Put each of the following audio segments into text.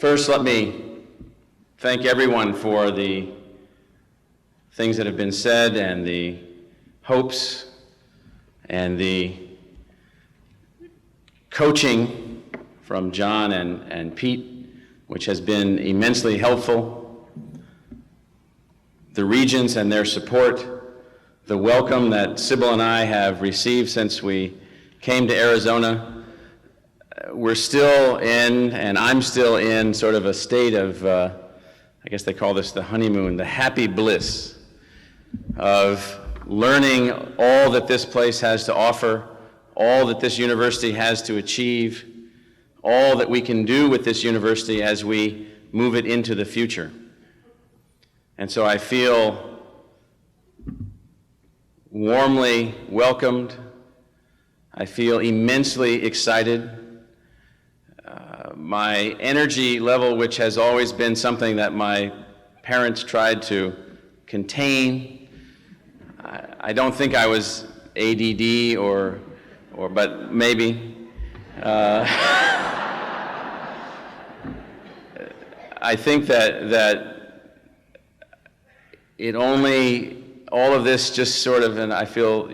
First, let me thank everyone for the things that have been said and the hopes and the coaching from John and Pete, which has been immensely helpful. The regents and their support, the welcome that Sybil and I have received since we came to Arizona. We're still in, and I'm still in, sort of a state of, I guess they call this the honeymoon, the happy bliss of learning all that this place has to offer, all that this university has to achieve, all that we can do with this university as we move it into the future. And so I feel warmly welcomed. I feel immensely excited. My energy level, which has always been something that my parents tried to contain, I don't think I was ADD but maybe. I think that it only, all of this just sort of, and I feel,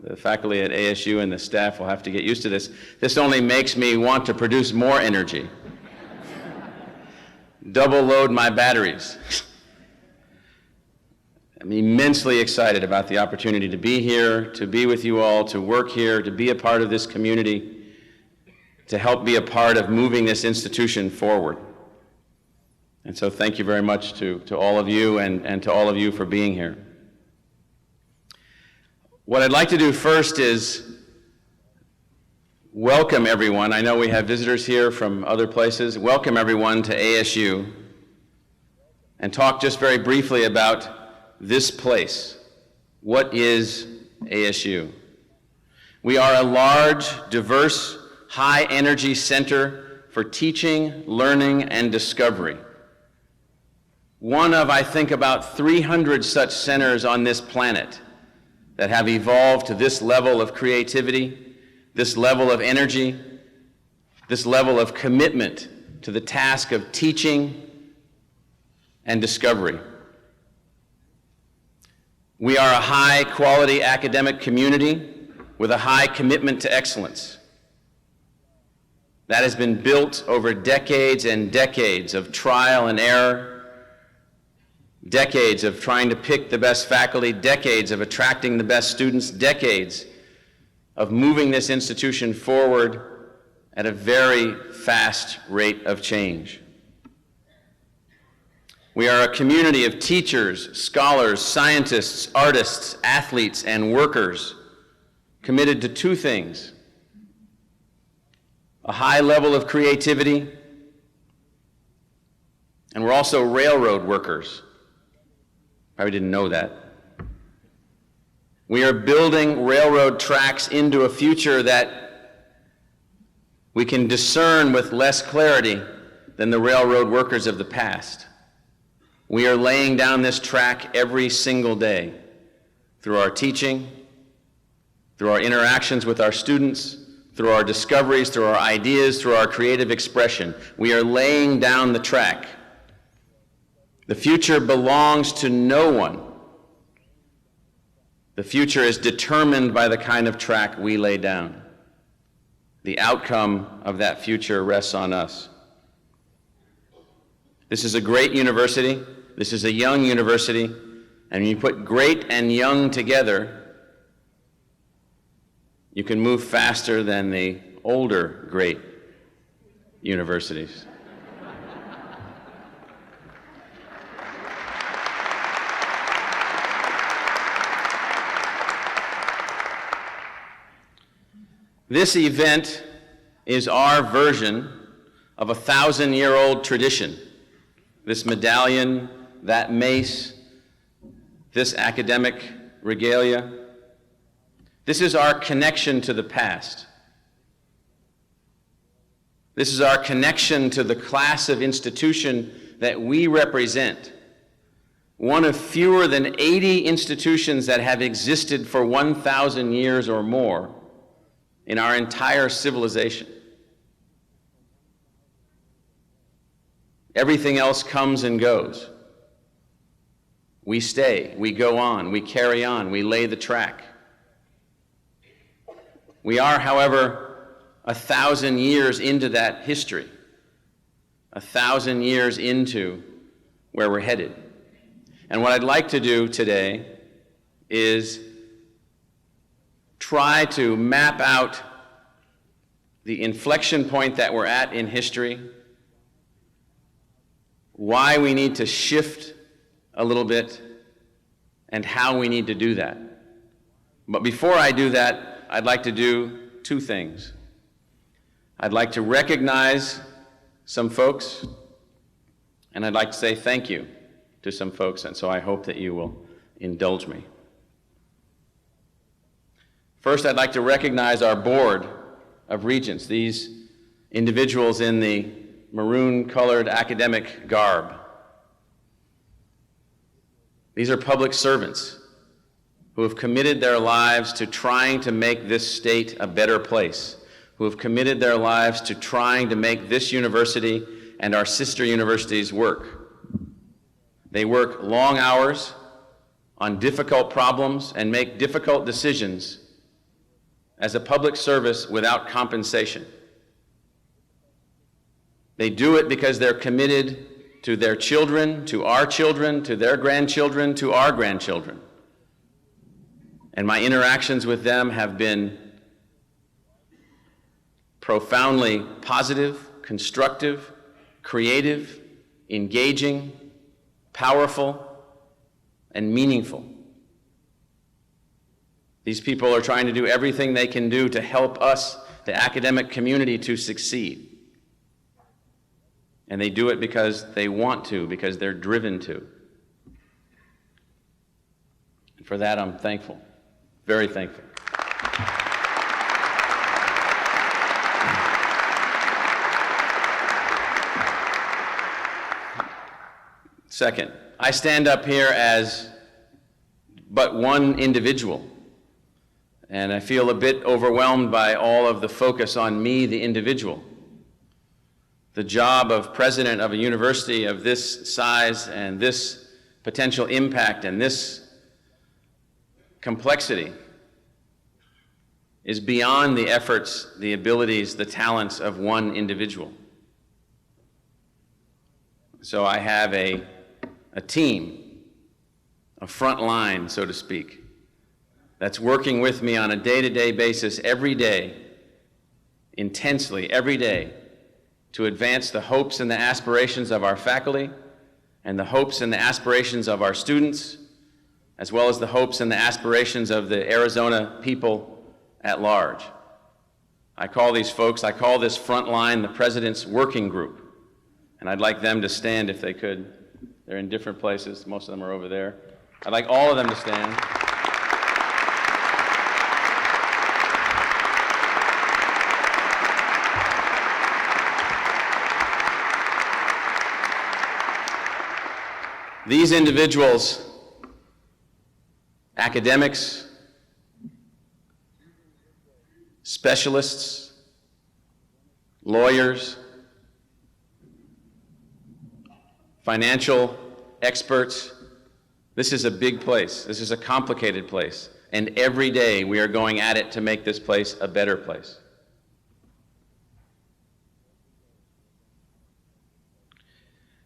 the faculty at ASU and the staff will have to get used to this. This only makes me want to produce more energy. Double load my batteries. I'm immensely excited about the opportunity to be here, to be with you all, to work here, to be a part of this community, to help be a part of moving this institution forward. And so thank you very much to all of you and to all of you for being here. What I'd like to do first is welcome everyone. I know we have visitors here from other places. Welcome everyone to ASU and talk just very briefly about this place. What is ASU? We are a large, diverse, high-energy center for teaching, learning, and discovery. One of, I think, about 300 such centers on this planet that have evolved to this level of creativity, this level of energy, this level of commitment to the task of teaching and discovery. We are a high-quality academic community with a high commitment to excellence. That has been built over decades and decades of trial and error, decades of trying to pick the best faculty, decades of attracting the best students, decades of moving this institution forward at a very fast rate of change. We are a community of teachers, scholars, scientists, artists, athletes, and workers committed to two things: a high level of creativity, and we're also railroad workers. Probably didn't know that. We are building railroad tracks into a future that we can discern with less clarity than the railroad workers of the past. We are laying down this track every single day through our teaching, through our interactions with our students, through our discoveries, through our ideas, through our creative expression. We are laying down the track. The future belongs to no one. The future is determined by the kind of track we lay down. The outcome of that future rests on us. This is a great university. This is a young university. And when you put great and young together, you can move faster than the older great universities. This event is our version of a 1,000-year-old tradition. This medallion, that mace, this academic regalia. This is our connection to the past. This is our connection to the class of institution that we represent. One of fewer than 80 institutions that have existed for 1,000 years or more in our entire civilization. Everything else comes and goes. We stay, we go on, we carry on, we lay the track. We are, however, 1,000 years into that history, 1,000 years into where we're headed. And what I'd like to do today is try to map out the inflection point that we're at in history, why we need to shift a little bit, and how we need to do that. But before I do that, I'd like to do two things. I'd like to recognize some folks, and I'd like to say thank you to some folks, and so I hope that you will indulge me. First, I'd like to recognize our board of regents, these individuals in the maroon-colored academic garb. These are public servants who have committed their lives to trying to make this state a better place, who have committed their lives to trying to make this university and our sister universities work. They work long hours on difficult problems and make difficult decisions as a public service without compensation. They do it because they're committed to their children, to their grandchildren, to our grandchildren. And my interactions with them have been profoundly positive, constructive, creative, engaging, powerful, and meaningful. These people are trying to do everything they can do to help us, the academic community, to succeed. And they do it because they want to, because they're driven to. And for that, I'm thankful, very thankful. Second, I stand up here as but one individual, and I feel a bit overwhelmed by all of the focus on me, the individual. The job of president of a university of this size and this potential impact and this complexity is beyond the efforts, the abilities, the talents of one individual. So I have a team, a front line, so to speak, that's working with me on a day-to-day basis every day, intensely every day, to advance the hopes and the aspirations of our faculty and the hopes and the aspirations of our students, as well as the hopes and the aspirations of the Arizona people at large. I call these folks, I call this front line the President's Working Group, and I'd like them to stand if they could. They're in different places, most of them are over there. I'd like all of them to stand. These individuals, academics, specialists, lawyers, financial experts, this is a big place. This is a complicated place. And every day we are going at it to make this place a better place.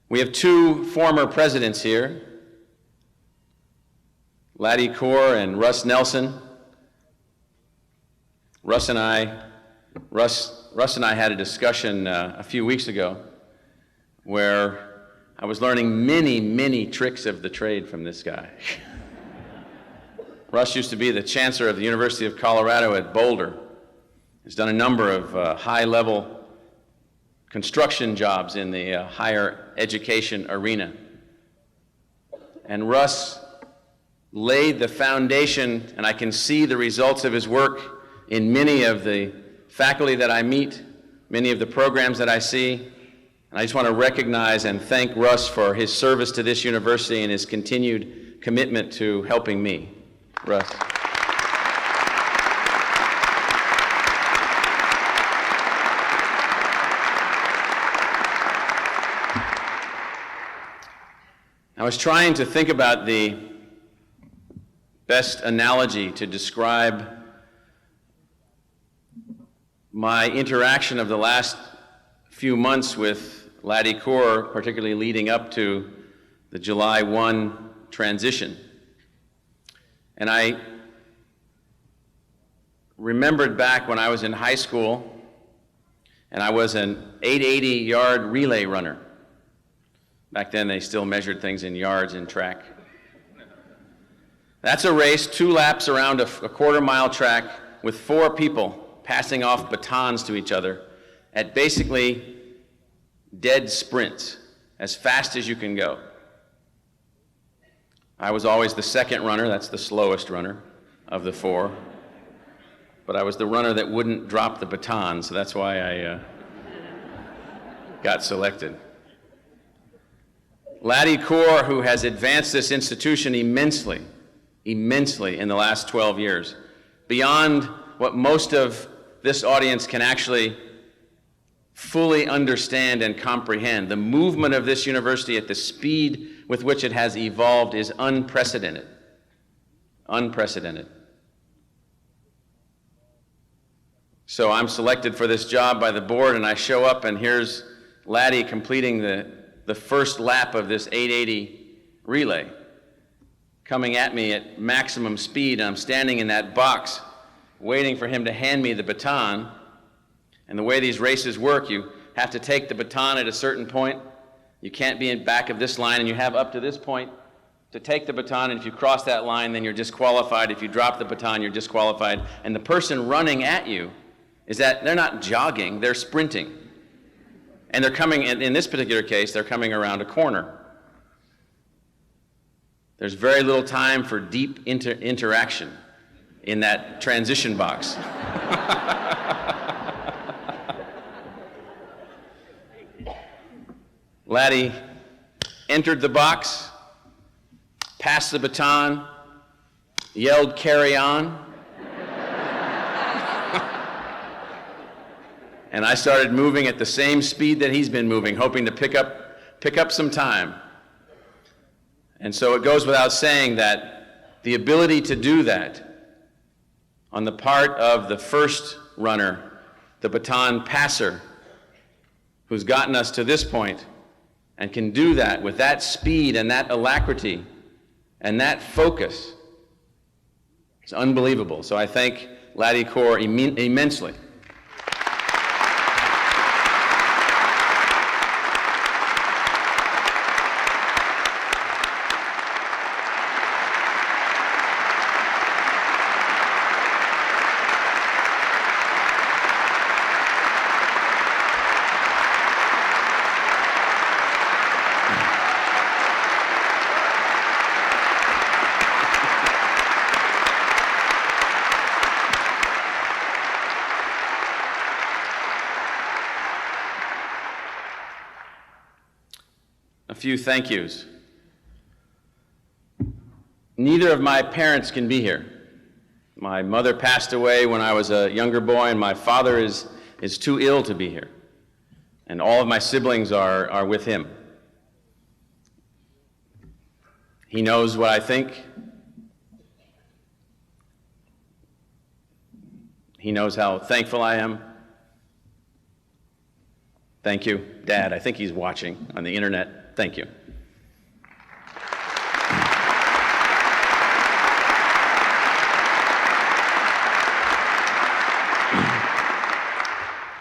We have two former presidents here, Laddie Kaur and Russ Nelson. Russ and I had a discussion a few weeks ago where I was learning many, many tricks of the trade from this guy. Russ used to be the chancellor of the University of Colorado at Boulder. He's done a number of high-level construction jobs in the higher education arena. And Russ laid the foundation, and I can see the results of his work in many of the faculty that I meet, many of the programs that I see. And I just want to recognize and thank Russ for his service to this university and his continued commitment to helping me. Russ. was trying to think about the best analogy to describe my interaction of the last few months with Laddie Kaur, particularly leading up to the July 1 transition. And I remembered back when I was in high school and I was an 880-yard relay runner. Back then they still measured things in yards in track. That's a race, 2 laps around a quarter-mile track with 4 people passing off batons to each other at basically dead sprints, as fast as you can go. I was always the second runner, that's the slowest runner of the 4. But I was the runner that wouldn't drop the baton, so that's why I got selected. Laddie Kaur, who has advanced this institution immensely in the last 12 years, beyond what most of this audience can actually fully understand and comprehend. The movement of this university at the speed with which it has evolved is unprecedented. Unprecedented. So I'm selected for this job by the board, and I show up, and here's Laddie completing the first lap of this 880 relay, coming at me at maximum speed, and I'm standing in that box waiting for him to hand me the baton. And the way these races work, you have to take the baton at a certain point. You can't be in back of this line, and you have up to this point to take the baton, and if you cross that line, then you're disqualified. If you drop the baton, you're disqualified. And the person running at you is that they're not jogging, they're sprinting. And they're coming, in this particular case, they're coming around a corner. There's very little time for deep interaction in that transition box. Laddie entered the box, passed the baton, yelled, "Carry on." And I started moving at the same speed that he's been moving, hoping to pick up some time. And so it goes without saying that the ability to do that on the part of the first runner, the baton passer, who's gotten us to this point, and can do that with that speed and that alacrity and that focus, it's unbelievable. So I thank Laddie Kaur immensely. A few thank yous. Neither of my parents can be here. My mother passed away when I was a younger boy, and my father is too ill to be here. And all of my siblings are with him. He knows what I think. He knows how thankful I am. Thank you, Dad. I think he's watching on the internet. Thank you.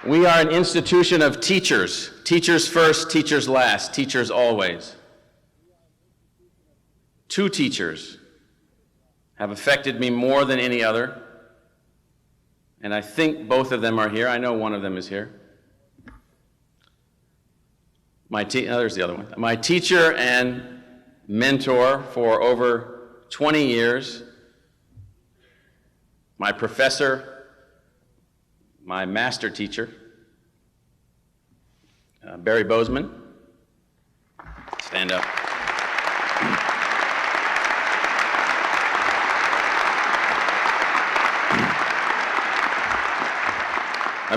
We are an institution of teachers. Teachers first, teachers last, teachers always. 2 teachers have affected me more than any other, and I think both of them are here. I know one of them is here. There's the other one. My teacher and mentor for over 20 years, my professor, my master teacher, Barry Bozeman. Stand up.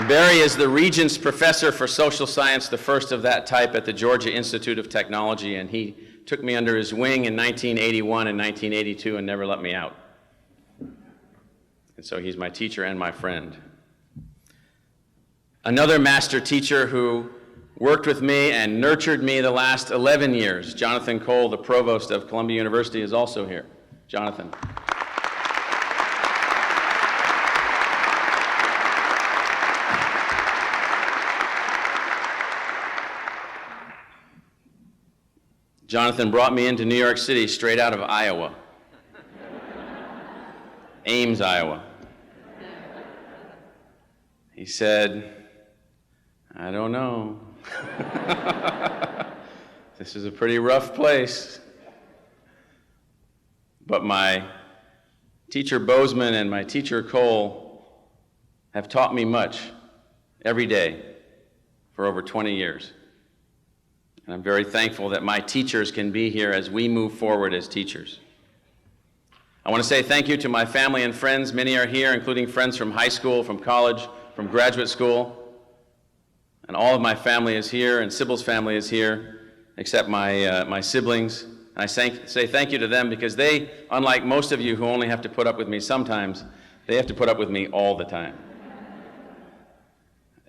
Barry is the Regents Professor for Social Science, the first of that type at the Georgia Institute of Technology, and he took me under his wing in 1981 and 1982 and never let me out. And so he's my teacher and my friend. Another master teacher who worked with me and nurtured me the last 11 years, Jonathan Cole, the provost of Columbia University, is also here. Jonathan. Jonathan brought me into New York City straight out of Iowa. Ames, Iowa. He said, I don't know. This is a pretty rough place. But my teacher Bozeman and my teacher Cole have taught me much every day for over 20 years. And I'm very thankful that my teachers can be here as we move forward as teachers. I want to say thank you to my family and friends. Many are here, including friends from high school, from college, from graduate school. And all of my family is here, and Sybil's family is here, except my siblings. And I say thank you to them because they, unlike most of you who only have to put up with me sometimes, they have to put up with me all the time.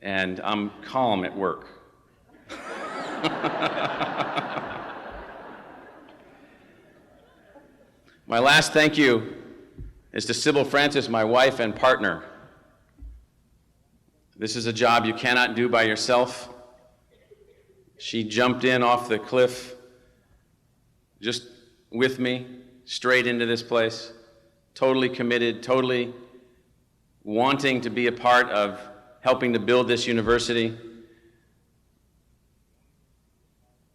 And I'm calm at work. My last thank you is to Sybil Francis, my wife and partner. This is a job you cannot do by yourself. She jumped in off the cliff just with me, straight into this place, totally committed, totally wanting to be a part of helping to build this university.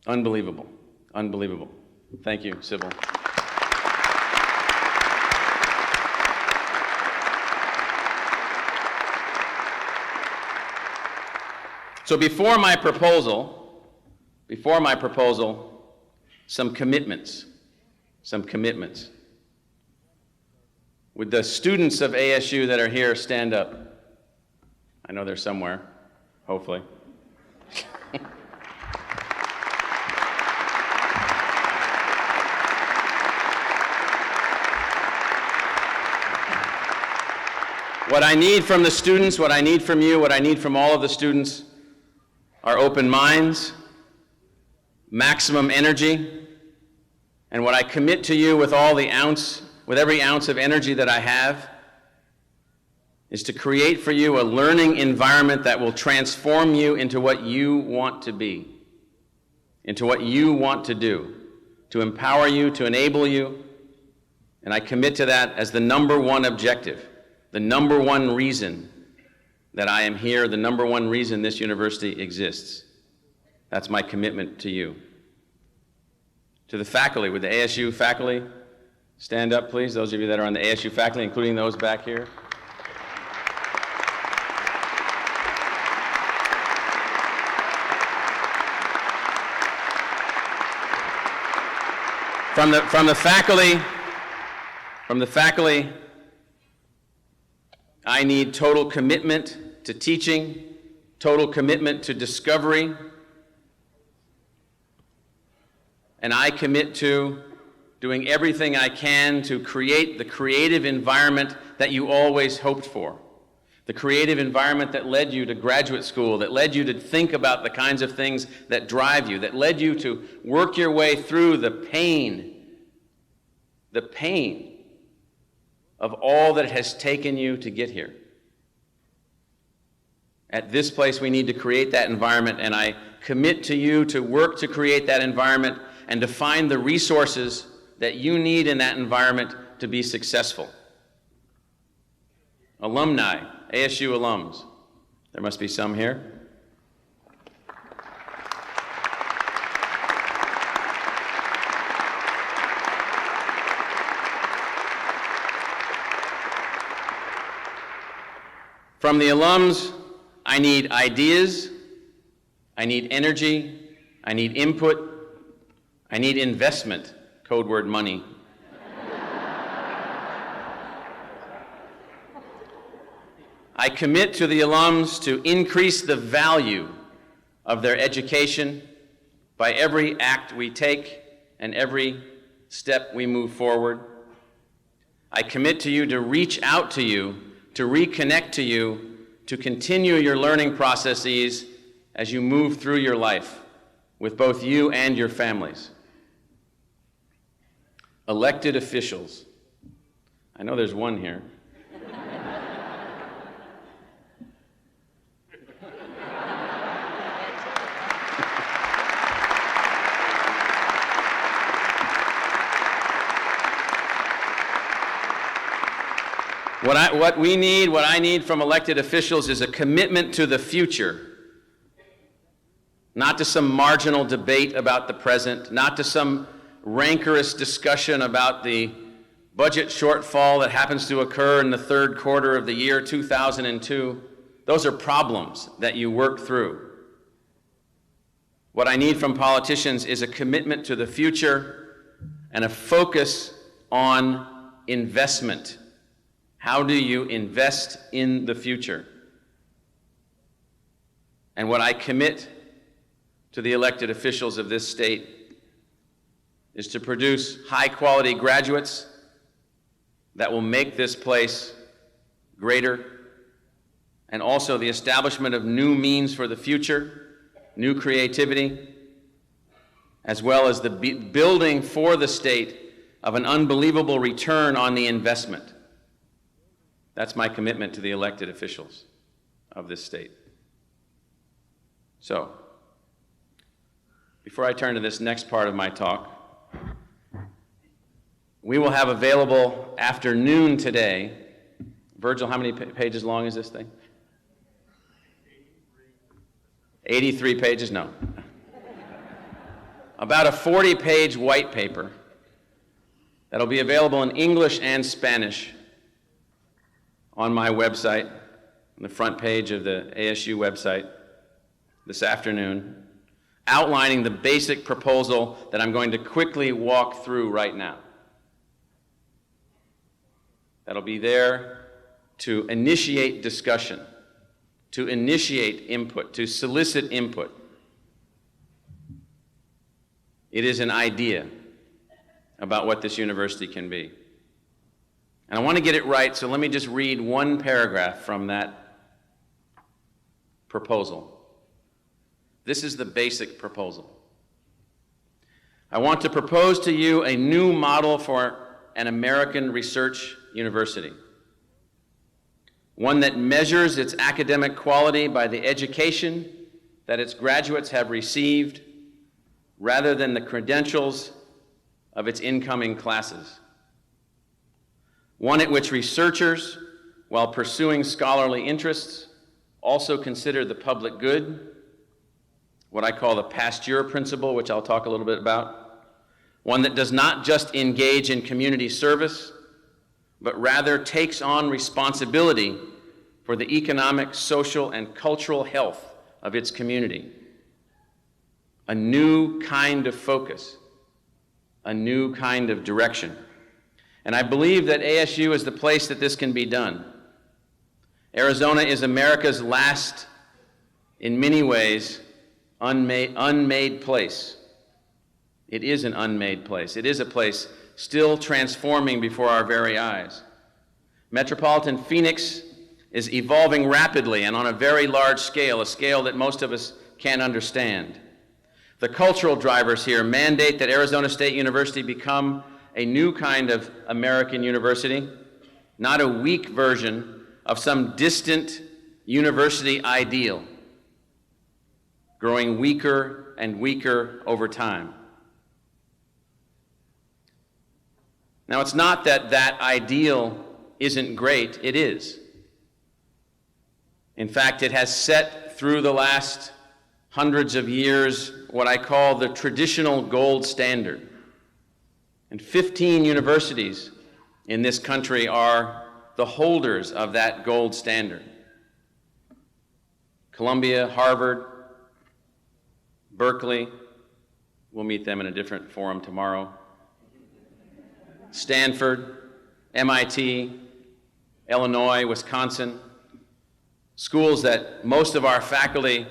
Unbelievable, unbelievable. Thank you, Sybil. So before my proposal, some commitments. Would the students of ASU that are here stand up? I know they're somewhere, hopefully. What I need from the students, what I need from you, what I need from all of the students are open minds, maximum energy, and what I commit to you with every ounce of energy that I have is to create for you a learning environment that will transform you into what you want to be, into what you want to do, to empower you, to enable you, and I commit to that as the number one objective, the number one reason that I am here, the number one reason this university exists. That's my commitment to you. To the faculty, would the ASU faculty stand up, please? Those of you that are on the ASU faculty, including those back here. From the faculty, I need total commitment to teaching, total commitment to discovery, and I commit to doing everything I can to create the creative environment that you always hoped for, the creative environment that led you to graduate school, that led you to think about the kinds of things that drive you, that led you to work your way through the pain of all that it has taken you to get here. At this place, we need to create that environment, and I commit to you to work to create that environment and to find the resources that you need in that environment to be successful. Alumni, ASU alums, there must be some here. From the alums, I need ideas, I need energy, I need input, I need investment, code word money. I commit to the alums to increase the value of their education by every act we take, and every step we move forward. I commit to you to reach out to you, to reconnect to you, to continue your learning processes as you move through your life with both you and your families. Elected officials. I know there's one here. What I need from elected officials is a commitment to the future, not to some marginal debate about the present, not to some rancorous discussion about the budget shortfall that happens to occur in the third quarter of the year 2002. Those are problems that you work through. What I need from politicians is a commitment to the future and a focus on investment. How do you invest in the future? And what I commit to the elected officials of this state is to produce high-quality graduates that will make this place greater, and also the establishment of new means for the future, new creativity, as well as the building for the state of an unbelievable return on the investment. That's my commitment to the elected officials of this state. So, before I turn to this next part of my talk, we will have available after noon today. Virgil, how many pages long is this thing? 83 pages? No. About a 40-page white paper that'll be available in English and Spanish on my website, on the front page of the ASU website this afternoon, outlining the basic proposal that I'm going to quickly walk through right now. That'll be there to initiate discussion, to initiate input, to solicit input. It is an idea about what this university can be. And I want to get it right, so let me just read one paragraph from that proposal. This is the basic proposal. I want to propose to you a new model for an American research university, one that measures its academic quality by the education that its graduates have received rather than the credentials of its incoming classes. One at which researchers, while pursuing scholarly interests, also consider the public good, what I call the Pasteur principle, which I'll talk a little bit about. One that does not just engage in community service, but rather takes on responsibility for the economic, social, and cultural health of its community. A new kind of focus, a new kind of direction. And I believe that ASU is the place that this can be done. Arizona is America's last, in many ways, unmade place. It is an unmade place. It is a place still transforming before our very eyes. Metropolitan Phoenix is evolving rapidly and on a very large scale, a scale that most of us can't understand. The cultural drivers here mandate that Arizona State University become a new kind of American university, not a weak version of some distant university ideal, growing weaker and weaker over time. Now, it's not that that ideal isn't great, it is. In fact, it has set through the last hundreds of years what I call the traditional gold standard. And 15 universities in this country are the holders of that gold standard. Columbia, Harvard, Berkeley, we'll meet them in a different forum tomorrow, Stanford, MIT, Illinois, Wisconsin, schools that most of our faculty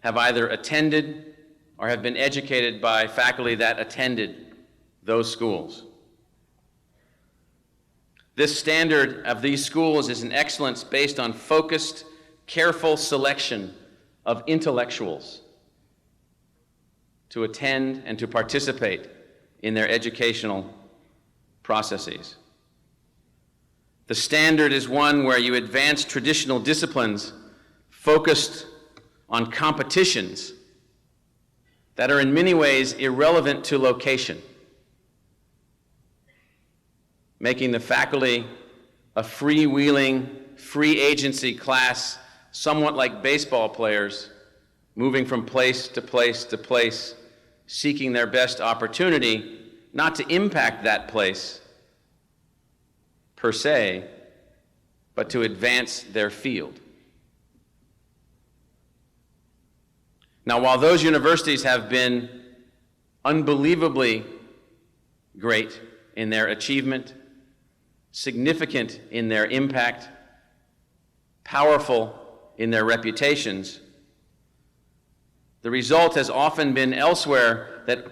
have either attended or have been educated by faculty that attended those schools. This standard of these schools is an excellence based on focused, careful selection of intellectuals to attend and to participate in their educational processes. The standard is one where you advance traditional disciplines focused on competitions that are in many ways irrelevant to location, making the faculty a freewheeling, free agency class, somewhat like baseball players, moving from place to place to place, seeking their best opportunity, not to impact that place per se, but to advance their field. Now, while those universities have been unbelievably great in their achievement, significant in their impact, powerful in their reputations, the result has often been elsewhere that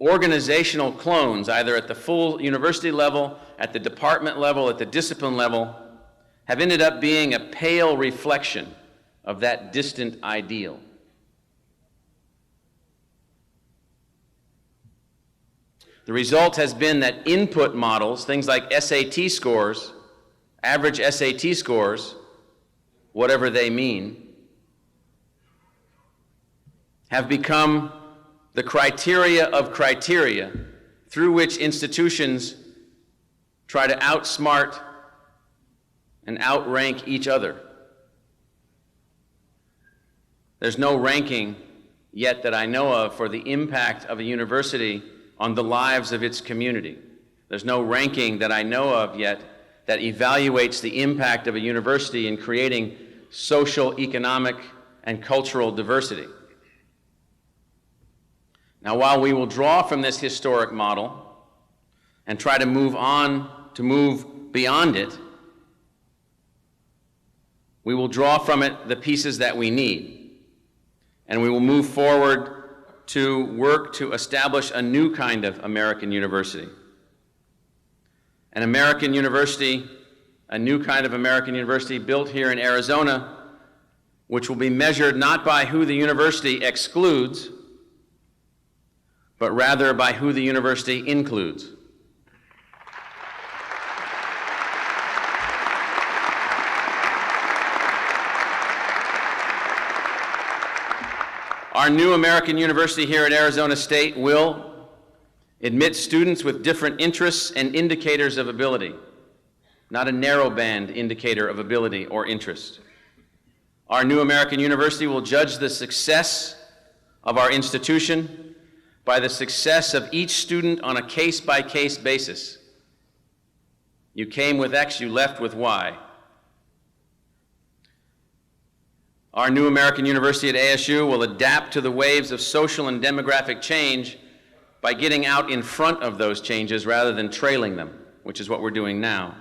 organizational clones, either at the full university level, at the department level, at the discipline level, have ended up being a pale reflection of that distant ideal. The result has been that input models, things like SAT scores, average SAT scores, whatever they mean, have become the criteria of criteria through which institutions try to outsmart and outrank each other. There's no ranking yet that I know of for the impact of a university on the lives of its community. There's no ranking that I know of yet that evaluates the impact of a university in creating social, economic, and cultural diversity. Now, while we will draw from this historic model and try to move beyond it, we will draw from it the pieces that we need, and we will move forward to work to establish a new kind of American university. An American university, a new kind of American university built here in Arizona, which will be measured not by who the university excludes, but rather by who the university includes. Our new American university here at Arizona State will admit students with different interests and indicators of ability, not a narrow band indicator of ability or interest. Our new American university will judge the success of our institution by the success of each student on a case-by-case basis. You came with X, you left with Y. Our new American university at ASU will adapt to the waves of social and demographic change by getting out in front of those changes rather than trailing them, which is what we're doing now.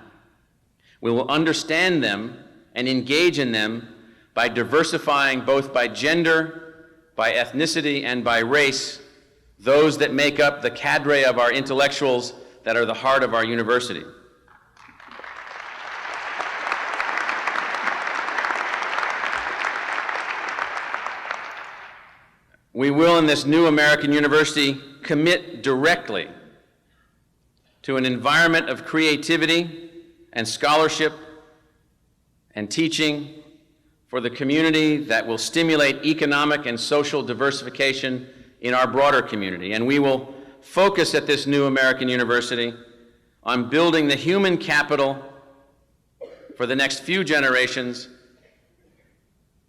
We will understand them and engage in them by diversifying both by gender, by ethnicity, and by race, those that make up the cadre of our intellectuals that are the heart of our university. We will, in this new American university, commit directly to an environment of creativity and scholarship and teaching for the community that will stimulate economic and social diversification in our broader community. And we will focus at this new American university on building the human capital for the next few generations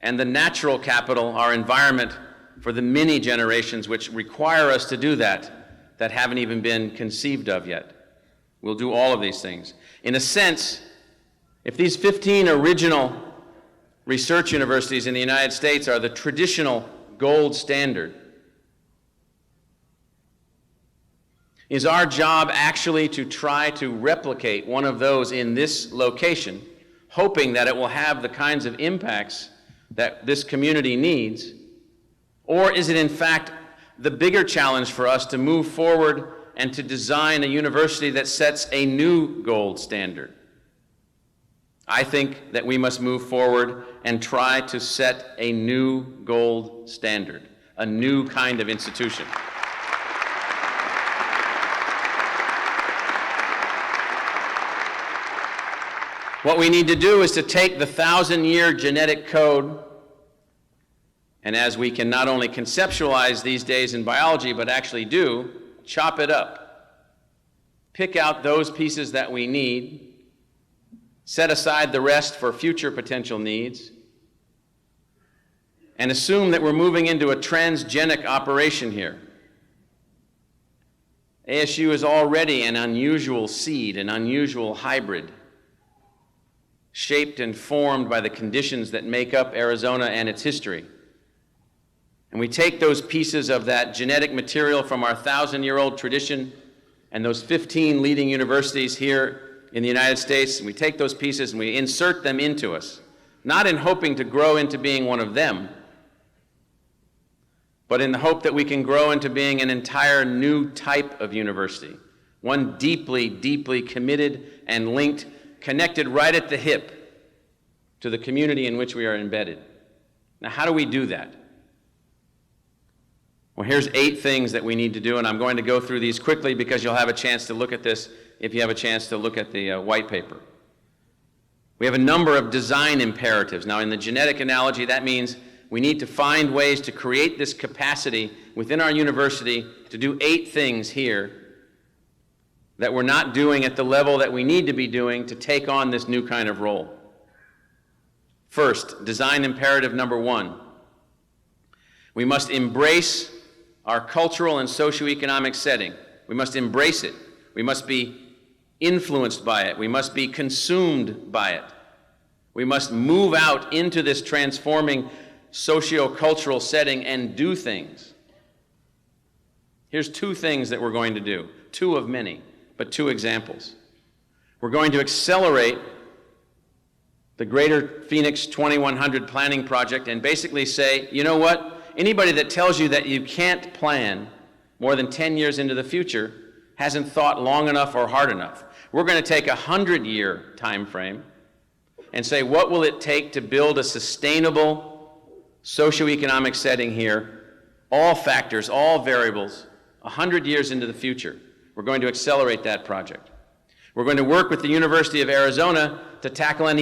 and the natural capital, our environment, for the many generations which require us to do that haven't even been conceived of yet. We'll do all of these things. In a sense, if these 15 original research universities in the United States are the traditional gold standard, is our job actually to try to replicate one of those in this location, hoping that it will have the kinds of impacts that this community needs? Or is it in fact the bigger challenge for us to move forward and to design a university that sets a new gold standard. I think that we must move forward and try to set a new gold standard, a new kind of institution. What we need to do is to take the 1,000-year genetic code, and as we can not only conceptualize these days in biology, but actually do, chop it up. Pick out those pieces that we need, set aside the rest for future potential needs, and assume that we're moving into a transgenic operation here. ASU is already an unusual seed, an unusual hybrid, shaped and formed by the conditions that make up Arizona and its history. And we take those pieces of that genetic material from our 1,000-year-old tradition and those 15 leading universities here in the United States, and we take those pieces and we insert them into us, not in hoping to grow into being one of them, but in the hope that we can grow into being an entire new type of university, one deeply, deeply committed and linked, connected right at the hip to the community in which we are embedded. Now, how do we do that? Well, here's 8 things that we need to do, and I'm going to go through these quickly because you'll have a chance to look at this if you have a chance to look at the white paper. We have a number of design imperatives. Now, in the genetic analogy, that means we need to find ways to create this capacity within our university to do 8 things here that we're not doing at the level that we need to be doing to take on this new kind of role. First, design imperative number 1. We must embrace our cultural and socioeconomic setting. We must embrace it. We must be influenced by it. We must be consumed by it. We must move out into this transforming socio-cultural setting and do things. Here's 2 things that we're going to do. 2 of many, but 2 examples. We're going to accelerate the Greater Phoenix 2100 planning project and basically say, you know what? Anybody that tells you that you can't plan more than 10 years into the future hasn't thought long enough or hard enough. We're going to take a 100-year time frame and say, what will it take to build a sustainable socioeconomic setting here, all factors, all variables, 100 years into the future. We're going to accelerate that project. We're going to work with the University of Arizona to tackle an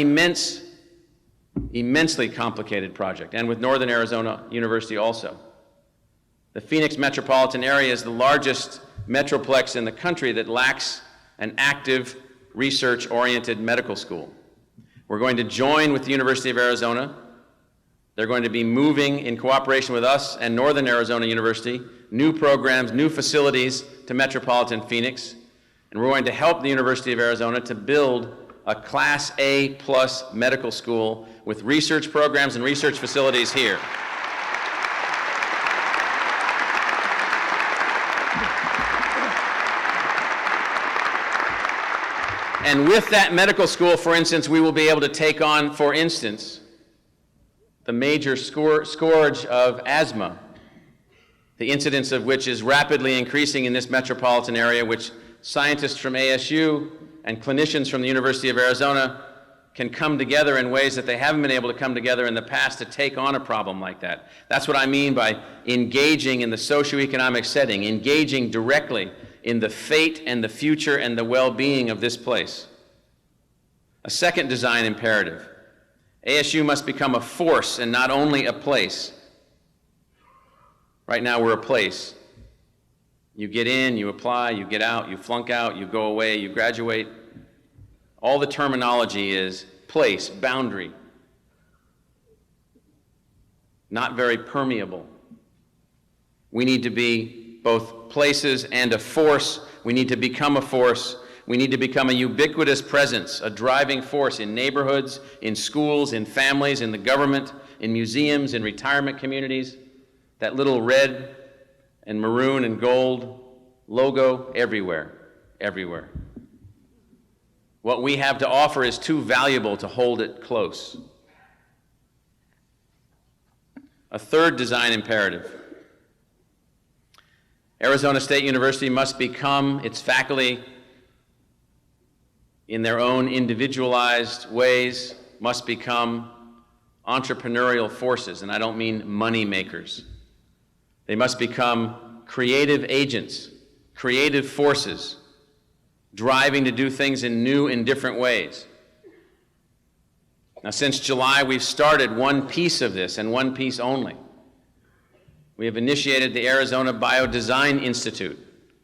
immensely complicated project, and with Northern Arizona University also. The Phoenix metropolitan area is the largest metroplex in the country that lacks an active, research-oriented medical school. We're going to join with the University of Arizona. They're going to be moving in cooperation with us and Northern Arizona University, new programs, new facilities to metropolitan Phoenix, and we're going to help the University of Arizona to build a Class A plus medical school with research programs and research facilities here. And with that medical school, for instance, we will be able to take on, for instance, the major scourge of asthma, the incidence of which is rapidly increasing in this metropolitan area, which scientists from ASU and clinicians from the University of Arizona can come together in ways that they haven't been able to come together in the past to take on a problem like that. That's what I mean by engaging in the socioeconomic setting, engaging directly in the fate and the future and the well-being of this place. A second design imperative. ASU must become a force and not only a place. Right now we're a place. You get in, you apply, you get out, you flunk out, you go away, you graduate. All the terminology is place, boundary. Not very permeable. We need to be both places and a force. We need to become a force. We need to become a ubiquitous presence, a driving force in neighborhoods, in schools, in families, in the government, in museums, in retirement communities. That little red and maroon and gold logo everywhere, everywhere. What we have to offer is too valuable to hold it close. A third design imperative. Arizona State University must become, its faculty, in their own individualized ways, must become entrepreneurial forces, and I don't mean money makers. They must become creative agents, creative forces, driving to do things in new and different ways. Now, since July, we've started one piece of this, and one piece only. We have initiated the Arizona Biodesign Institute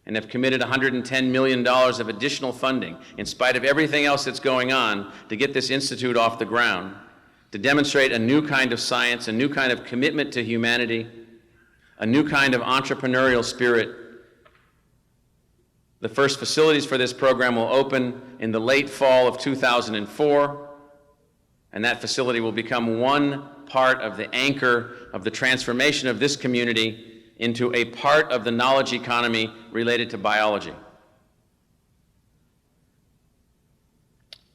and have committed $110 million of additional funding, in spite of everything else that's going on, to get this institute off the ground, to demonstrate a new kind of science, a new kind of commitment to humanity, a new kind of entrepreneurial spirit. The first facilities for this program will open in the late fall of 2004, and that facility will become one part of the anchor of the transformation of this community into a part of the knowledge economy related to biology.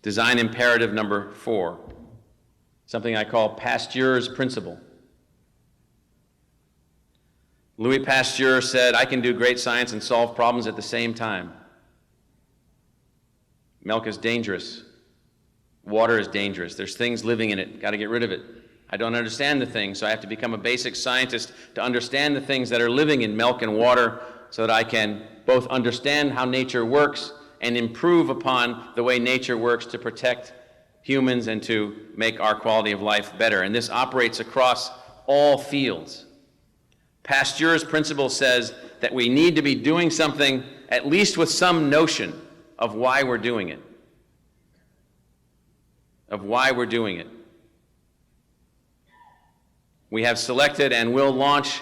Design imperative number 4, something I call Pasteur's principle. Louis Pasteur said, "I can do great science and solve problems at the same time." Milk is dangerous. Water is dangerous. There's things living in it. Got to get rid of it. I don't understand the things, so I have to become a basic scientist to understand the things that are living in milk and water, so that I can both understand how nature works and improve upon the way nature works to protect humans and to make our quality of life better. And this operates across all fields. Pasteur's principle says that we need to be doing something at least with some notion of why we're doing it. Of why we're doing it. We have selected and will launch,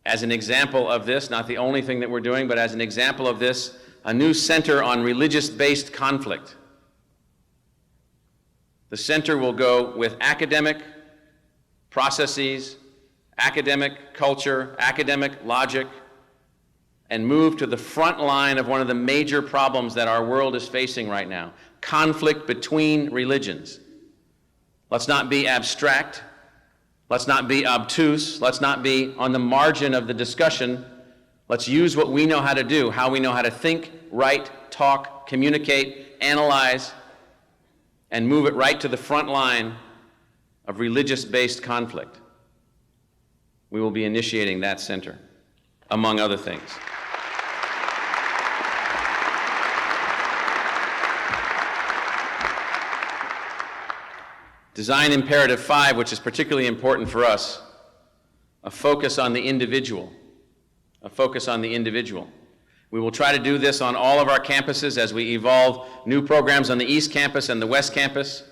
as an example of this, not the only thing that we're doing, but as an example of this, a new center on religious-based conflict. The center will go with academic processes, academic culture, academic logic, and move to the front line of one of the major problems that our world is facing right now: conflict between religions. Let's not be abstract. Let's not be obtuse. Let's not be on the margin of the discussion. Let's use what we know how to do, how we know how to think, write, talk, communicate, analyze, and move it right to the front line of religious-based conflict. We will be initiating that center, among other things. Design imperative 5, which is particularly important for us, a focus on the individual. A focus on the individual. We will try to do this on all of our campuses as we evolve new programs on the East Campus and the West Campus,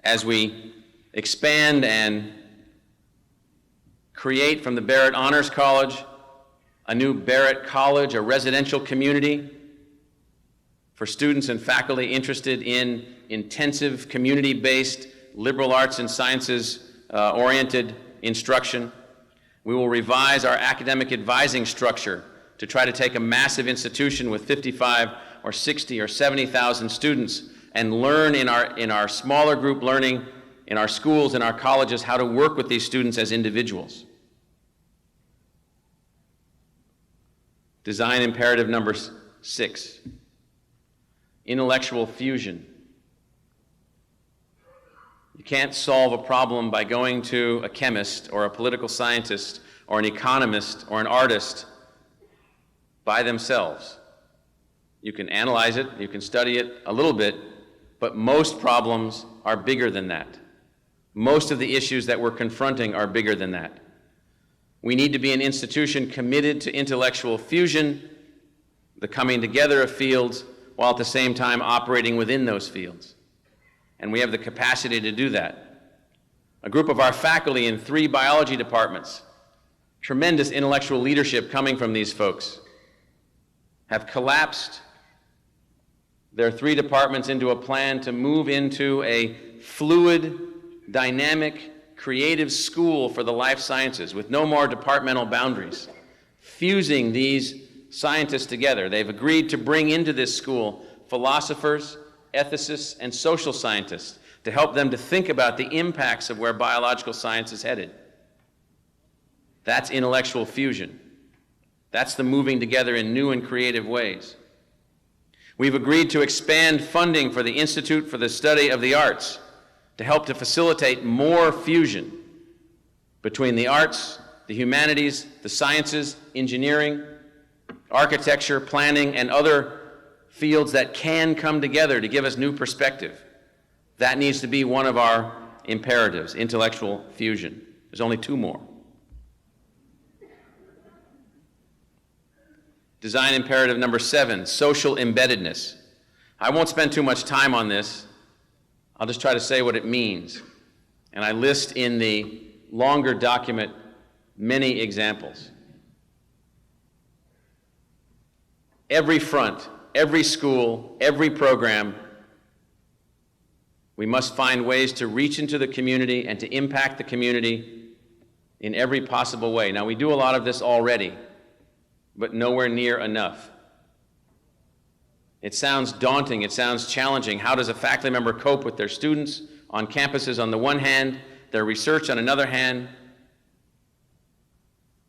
as we expand and create from the Barrett Honors College a new Barrett College, a residential community for students and faculty interested in intensive, community-based, liberal arts and sciences oriented instruction. We will revise our academic advising structure to try to take a massive institution with 55 or 60 or 70,000 students and learn in our smaller group learning, in our schools, in our colleges, how to work with these students as individuals. Design imperative number 6, intellectual fusion. You can't solve a problem by going to a chemist or a political scientist or an economist or an artist by themselves. You can analyze it, you can study it a little bit, but most problems are bigger than that. Most of the issues that we're confronting are bigger than that. We need to be an institution committed to intellectual fusion, the coming together of fields, while at the same time operating within those fields. And we have the capacity to do that. A group of our faculty in 3 biology departments, tremendous intellectual leadership coming from these folks, have collapsed their 3 departments into a plan to move into a fluid, dynamic, creative school for the life sciences with no more departmental boundaries, fusing these scientists together. They've agreed to bring into this school philosophers, ethicists, and social scientists to help them to think about the impacts of where biological science is headed. That's intellectual fusion. That's the moving together in new and creative ways. We've agreed to expand funding for the Institute for the Study of the Arts to help to facilitate more fusion between the arts, the humanities, the sciences, engineering, architecture, planning, and other fields that can come together to give us new perspective. That needs to be one of our imperatives, intellectual fusion. There's only two more. Design imperative number 7, social embeddedness. I won't spend too much time on this. I'll just try to say what it means. And I list in the longer document many examples. Every front, every school, every program, we must find ways to reach into the community and to impact the community in every possible way. Now, we do a lot of this already, but nowhere near enough. It sounds daunting, it sounds challenging. How does a faculty member cope with their students on campuses on the one hand, their research on another hand,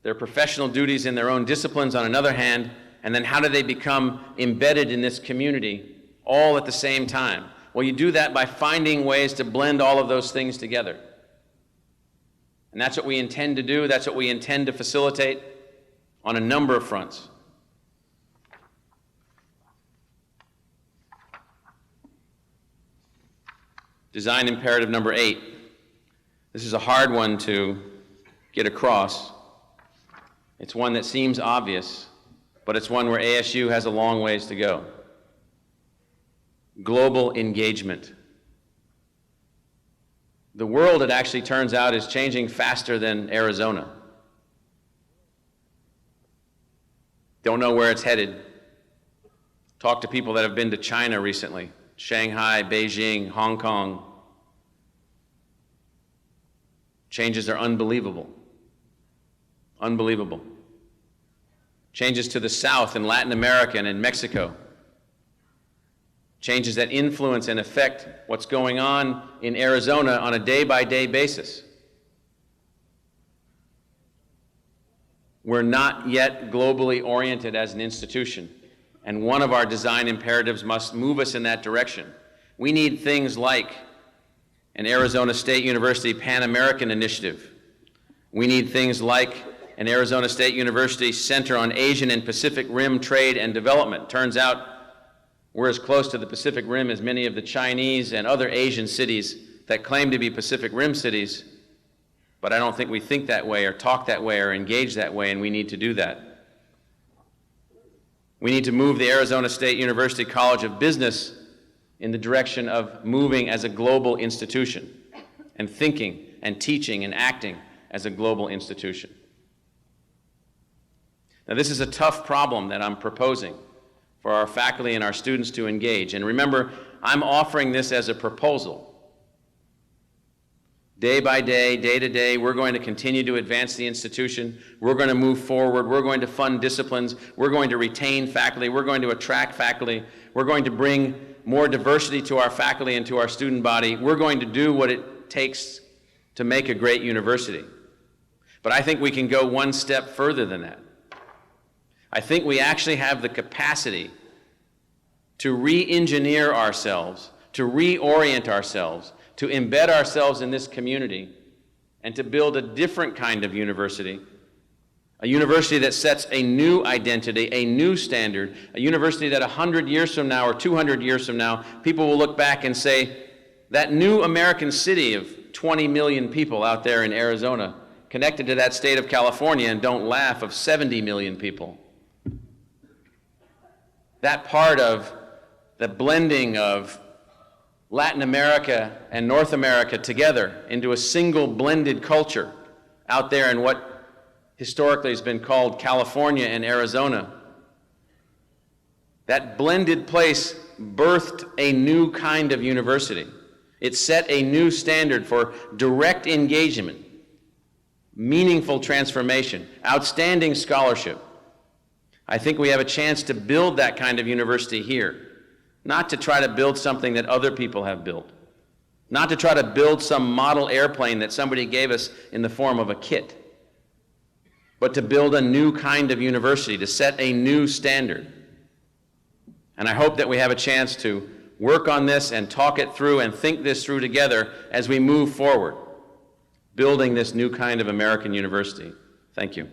their professional duties in their own disciplines on another hand, and then how do they become embedded in this community all at the same time? Well, you do that by finding ways to blend all of those things together. And that's what we intend to do, that's what we intend to facilitate on a number of fronts. Design imperative number 8. This is a hard one to get across. It's one that seems obvious, but it's one where ASU has a long ways to go. Global engagement. The world, it actually turns out, is changing faster than Arizona. Don't know where it's headed. Talk to people that have been to China recently, Shanghai, Beijing, Hong Kong. Changes are unbelievable. Unbelievable. Changes to the south in Latin America and in Mexico. Changes that influence and affect what's going on in Arizona on a day-by-day basis. We're not yet globally oriented as an institution, and one of our design imperatives must move us in that direction. We need things like an Arizona State University Pan-American Initiative. We need things like an Arizona State University Center on Asian and Pacific Rim Trade and Development. Turns out we're as close to the Pacific Rim as many of the Chinese and other Asian cities that claim to be Pacific Rim cities, but I don't think we think that way or talk that way or engage that way, and we need to do that. We need to move the Arizona State University College of Business in the direction of moving as a global institution and thinking and teaching and acting as a global institution. Now, this is a tough problem that I'm proposing for our faculty and our students to engage. And remember, I'm offering this as a proposal. Day by day, day to day, we're going to continue to advance the institution. We're going to move forward. We're going to fund disciplines. We're going to retain faculty. We're going to attract faculty. We're going to bring more diversity to our faculty and to our student body. We're going to do what it takes to make a great university. But I think we can go one step further than that. I think we actually have the capacity to re-engineer ourselves, to reorient ourselves, to embed ourselves in this community, and to build a different kind of university, a university that sets a new identity, a new standard, a university that 100 years from now or 200 years from now, people will look back and say, that new American city of 20 million people out there in Arizona, connected to that state of California, and don't laugh, of 70 million people. That part of the blending of Latin America and North America together into a single blended culture out there in what historically has been called California and Arizona. That blended place birthed a new kind of university. It set a new standard for direct engagement, meaningful transformation, outstanding scholarship. I think we have a chance to build that kind of university here, not to try to build something that other people have built, not to try to build some model airplane that somebody gave us in the form of a kit, but to build a new kind of university, to set a new standard. And I hope that we have a chance to work on this and talk it through and think this through together as we move forward, building this new kind of American university. Thank you.